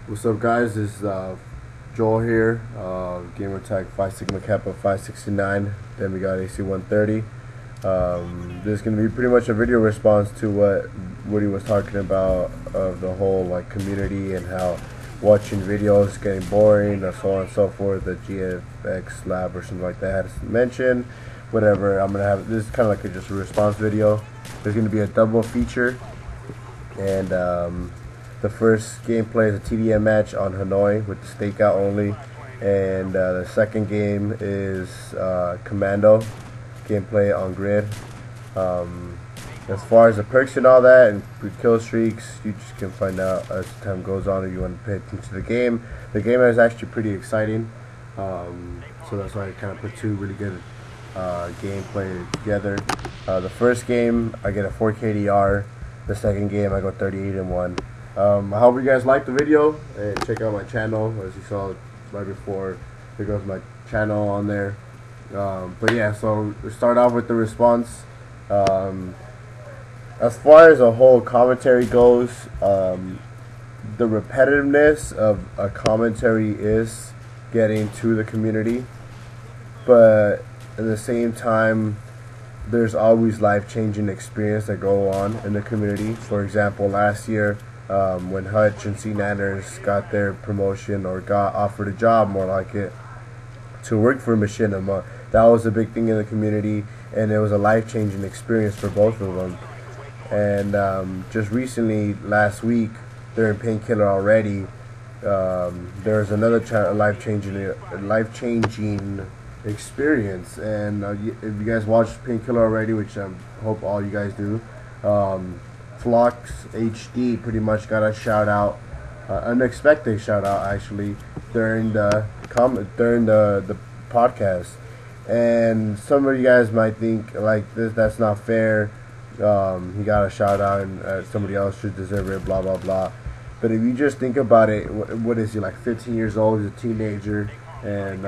What's up, guys? This is Joel here, gamer tag 5 Sigma Kappa 569. Then we got AC 130. This is gonna be pretty much a video response to what Woody was talking about of the whole like community and how watching videos is getting boring and so on and so forth. The GFX lab or something like that has mentioned. Whatever. I'm gonna have this is kind of like just a response video. There's gonna be a double feature and the first gameplay is a TDM match on Hanoi with the Stakeout only, and the second game is Commando gameplay on grid. As far as the perks and all that, and kill streaks, you just can find out as time goes on if you want to pay attention to the game. The game is actually pretty exciting, so that's why I kind of put two really good gameplay together. The first game, I get a 4K DR. The second game, I go 38-1. I hope you guys liked the video and check out my channel. As you saw right before, there goes my channel on there. But yeah, so we start off with the response. As far as a whole commentary goes, the repetitiveness of a commentary is getting to the community, but at the same time, there's always life-changing experience that go on in the community. For example, last year, when Hutch and C-Nanners got their promotion or got offered a job, more like it, to work for Machinima, that was a big thing in the community, and it was a life-changing experience for both of them. And just recently, last week, during Painkiller already, there's another life-changing experience. And if you guys watched Painkiller already, which I hope all you guys do, Flox HD pretty much got a shout out, unexpected shout out actually, during the podcast. And some of you guys might think like that's not fair. He got a shout out and somebody else should deserve it, blah blah blah. But if you just think about it, what is he, like 15 years old? He's a teenager, and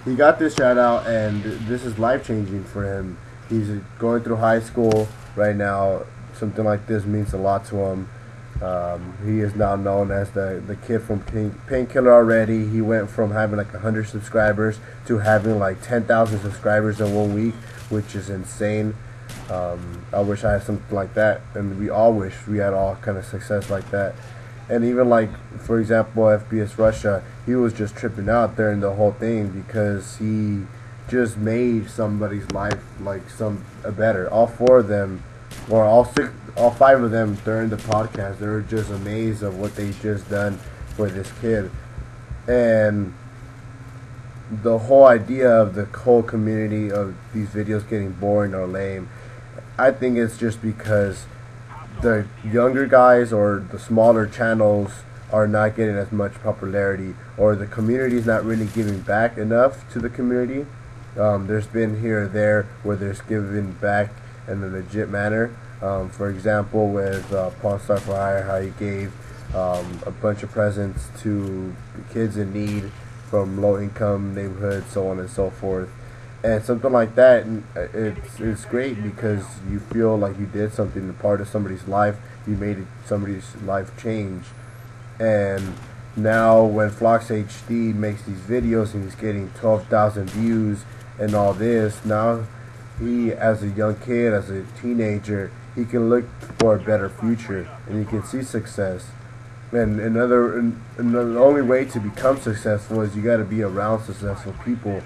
he got this shout out, and this is life changing for him. He's going through high school right now. Something like this means a lot to him. He is now known as the kid from Painkiller already. He went from having like 100 subscribers to having like 10,000 subscribers in 1 week, which is insane. I wish I had something like that, and we all wish we had all kind of success like that. And even like, for example, FPS Russia, he was just tripping out during the whole thing because he just made somebody's life like better. All four of them, or all five of them during the podcast, they were just amazed of what they just done for this kid. And the whole idea of the whole community of these videos getting boring or lame, I think it's just because the younger guys or the smaller channels are not getting as much popularity, or the community is not really giving back enough to the community. There's been here or there where there's giving back in a legit manner. For example, with Pawn Star for Hire, how he gave a bunch of presents to kids in need from low-income neighborhoods, so on and so forth. And something like that, it's great because you feel like you did something, a part of somebody's life. You made somebody's life change. And now when Flox HD makes these videos and he's getting 12,000 views and all this, now he, as a young kid, as a teenager, he can look for a better future and he can see success. And the only way to become successful is you got to be around successful people.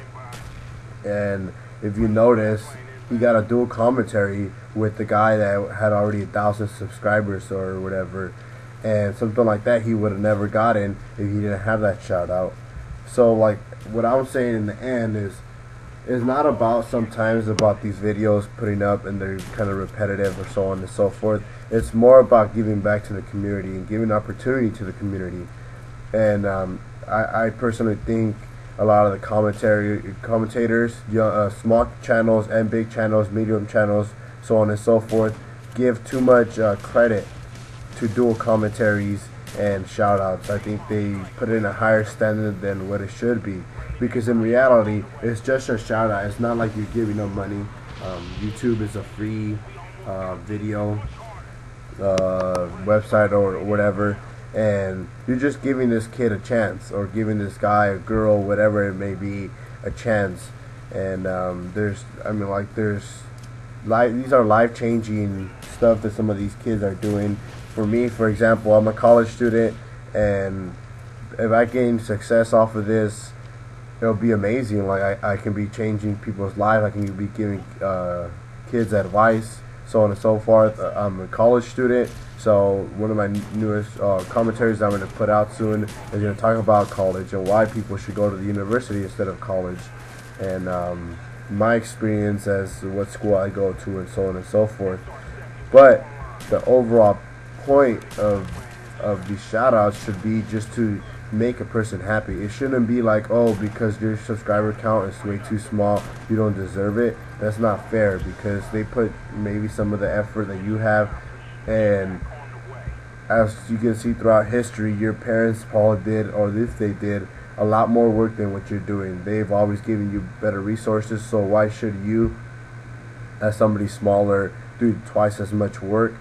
And if you notice, he got a dual commentary with the guy that had already 1,000 subscribers or whatever, and something like that he would have never gotten if he didn't have that shout out. So like what I'm saying in the end is not about sometimes about these videos putting up and they're kind of repetitive or so on and so forth. It's more about giving back to the community and giving opportunity to the community. And I personally think a lot of the commentators, small channels and big channels, medium channels, so on and so forth, give too much credit to dual commentaries and shout outs. I think they put it in a higher standard than what it should be, because in reality it's just a shout out. It's not like you're giving them money. YouTube is a free video website or whatever, and you're just giving this kid a chance, or giving this guy, a girl, whatever it may be, a chance. And there's, I mean, like, these are life-changing stuff that some of these kids are doing. For me, for example, I'm a college student, and if I gain success off of this, it'll be amazing. Like, I can be changing people's lives. I can be giving kids advice, so on and so forth. I'm a college student, so one of my newest commentaries I'm going to put out soon is going to talk about college and why people should go to the university instead of college, and my experience as what school I go to, and so on and so forth. But the overall point of these shoutouts should be just to make a person happy. It shouldn't be like, oh, because your subscriber count is way too small, you don't deserve it. That's not fair, because they put maybe some of the effort that you have, and as you can see throughout history, your parents probably did, or if they did, a lot more work than what you're doing. They've always given you better resources, so why should you, as somebody smaller, do twice as much work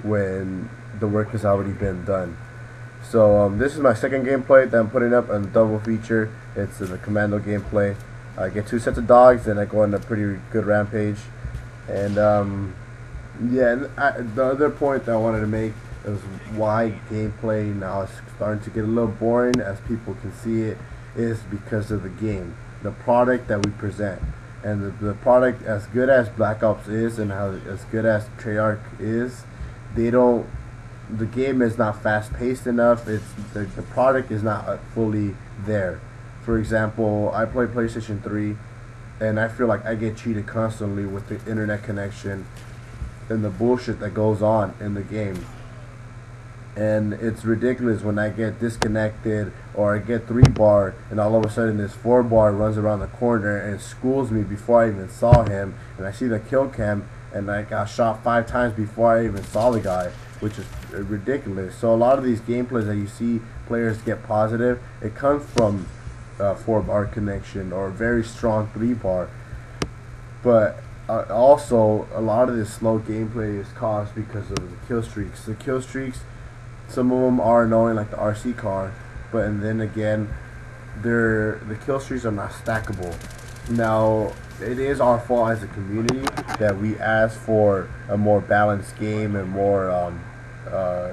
when the work has already been done? So this is my second gameplay that I'm putting up on double feature. It's the Commando gameplay. I get 2 sets of dogs, and I go on a pretty good rampage. And yeah, and the other point that I wanted to make is why gameplay now is starting to get a little boring, as people can see it, is because of the game, the product that we present. And the product, as good as Black Ops is, and as good as Treyarch is, the game is not fast paced enough. It's the product is not fully there. For example, I play PlayStation 3, and I feel like I get cheated constantly with the internet connection and the bullshit that goes on in the game. And it's ridiculous when I get disconnected, or I get 3-bar, and all of a sudden this 4-bar runs around the corner and schools me before I even saw him, and I see the kill cam, and I got shot 5 times before I even saw the guy, which is ridiculous. So a lot of these gameplays that you see players get positive, it comes from 4-bar connection or very strong 3-bar. But also, a lot of this slow gameplay is caused because of the kill streaks. The kill streaks, some of them are annoying, like the RC car, but and then again, the kill streaks are not stackable. Now, it is our fault as a community that we ask for a more balanced game and more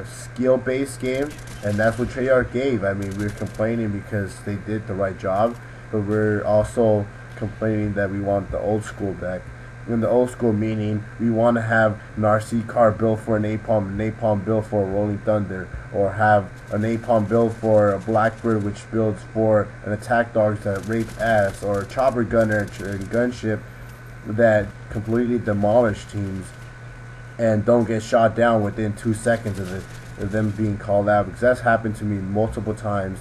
skill-based game, and that's what Treyarch gave. I mean, we're complaining because they did the right job, but we're also complaining that we want the old school back. In the old school meaning, we want to have an RC car built for a napalm built for a Rolling Thunder, or have a napalm built for a Blackbird, which builds for an attack dogs that rape ass, or a chopper gunner and gunship that completely demolish teams and don't get shot down within 2 seconds of them being called out, because that's happened to me multiple times.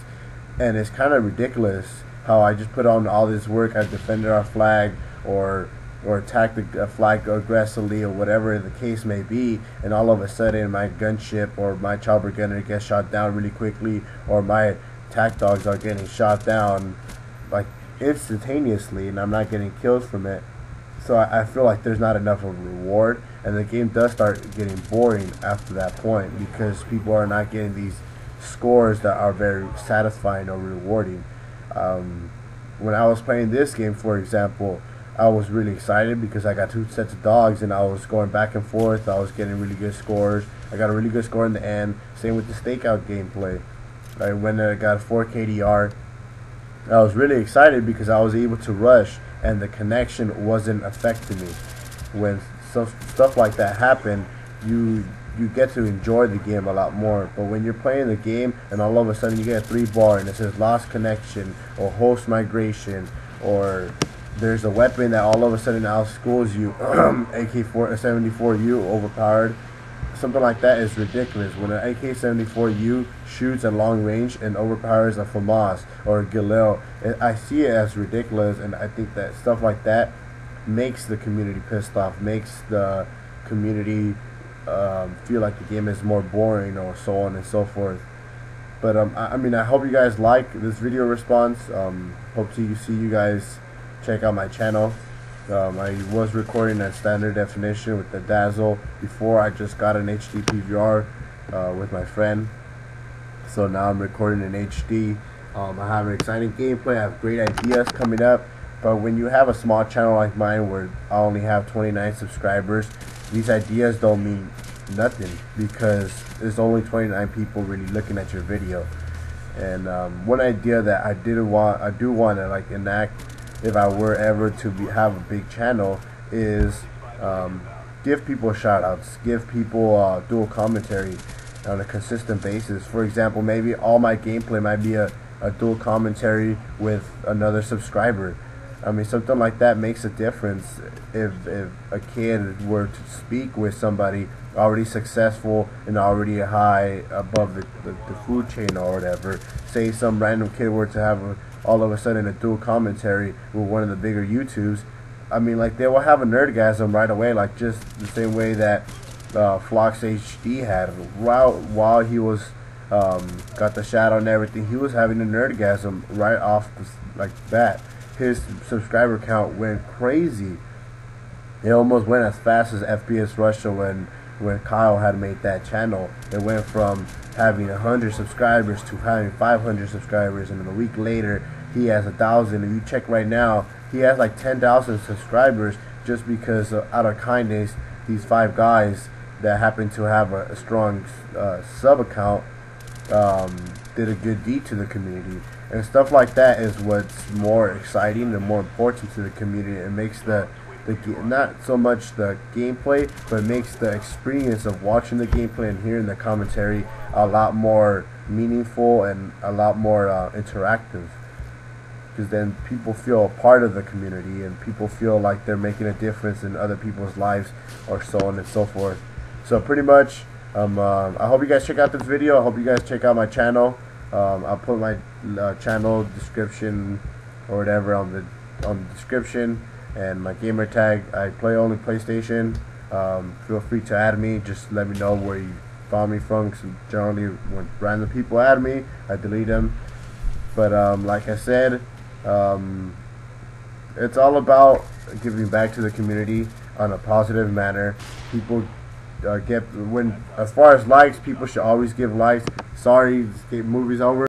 And it's kind of ridiculous how I just put on all this work, I've defended our flag, or attacked the flag aggressively, or whatever the case may be, and all of a sudden my gunship or my chopper gunner gets shot down really quickly, or my attack dogs are getting shot down like instantaneously, and I'm not getting kills from it. So I feel like there's not enough of a reward, and the game does start getting boring after that point, because people are not getting these scores that are very satisfying or rewarding. When I was playing this game, for example, I was really excited because I got 2 sets of dogs, and I was going back and forth. I was getting really good scores. I got a really good score in the end. Same with the Stakeout gameplay. When I got a 4 KDR, I was really excited because I was able to rush, and the connection wasn't affecting me. When stuff like that happen, you get to enjoy the game a lot more. But when you're playing the game and all of a sudden you get a 3-bar and it says lost connection, or host migration, or there's a weapon that all of a sudden outschools you, AK-74U overpowered, something like that is ridiculous. When an AK-74U shoots at long range and overpowers a FAMAS or a Galil, I see it as ridiculous, and I think that stuff like that makes the community pissed off, makes the community feel like the game is more boring, or so on and so forth. But I mean, I hope you guys like this video response. Hope to see you guys check out my channel. I was recording at standard definition with the Dazzle before. I just got an HD PVR with my friend. So now I'm recording in HD. I have an exciting gameplay. I have great ideas coming up. But when you have a small channel like mine where I only have 29 subscribers, these ideas don't mean nothing because there's only 29 people really looking at your video. And one idea that I do want to like enact if I were ever to have a big channel is give people shout outs, give people dual commentary on a consistent basis. For example, maybe all my gameplay might be a dual commentary with another subscriber. I mean, something like that makes a difference. If a kid were to speak with somebody already successful and already high above the food chain or whatever, say some random kid were to have all of a sudden a dual commentary with one of the bigger YouTubes, I mean, like, they will have a nerdgasm right away, like just the same way that Flox HD had. While he was got the shadow and everything, he was having a nerdgasm right off like that. His subscriber count went crazy. It almost went as fast as FPS Russia when Kyle had made that channel. It went from having 100 subscribers to having 500 subscribers, and then a week later he has 1,000. If you check right now, he has like 10,000 subscribers just because out of kindness, these 5 guys that happen to have a strong sub account did a good deed to the community. And stuff like that is what's more exciting and more important to the community. It makes the not so much the gameplay, but it makes the experience of watching the gameplay and hearing the commentary a lot more meaningful and a lot more interactive. Because then people feel a part of the community and people feel like they're making a difference in other people's lives, or so on and so forth. So pretty much, I hope you guys check out this video. I hope you guys check out my channel. I'll put my channel description or whatever on the description, and my gamer tag. I play only PlayStation. Feel free to add me. Just let me know where you found me from, because generally when random people add me, I delete them. But like I said, it's all about giving back to the community on a positive manner. People as far as likes, people should always give likes. Sorry, this movie's over.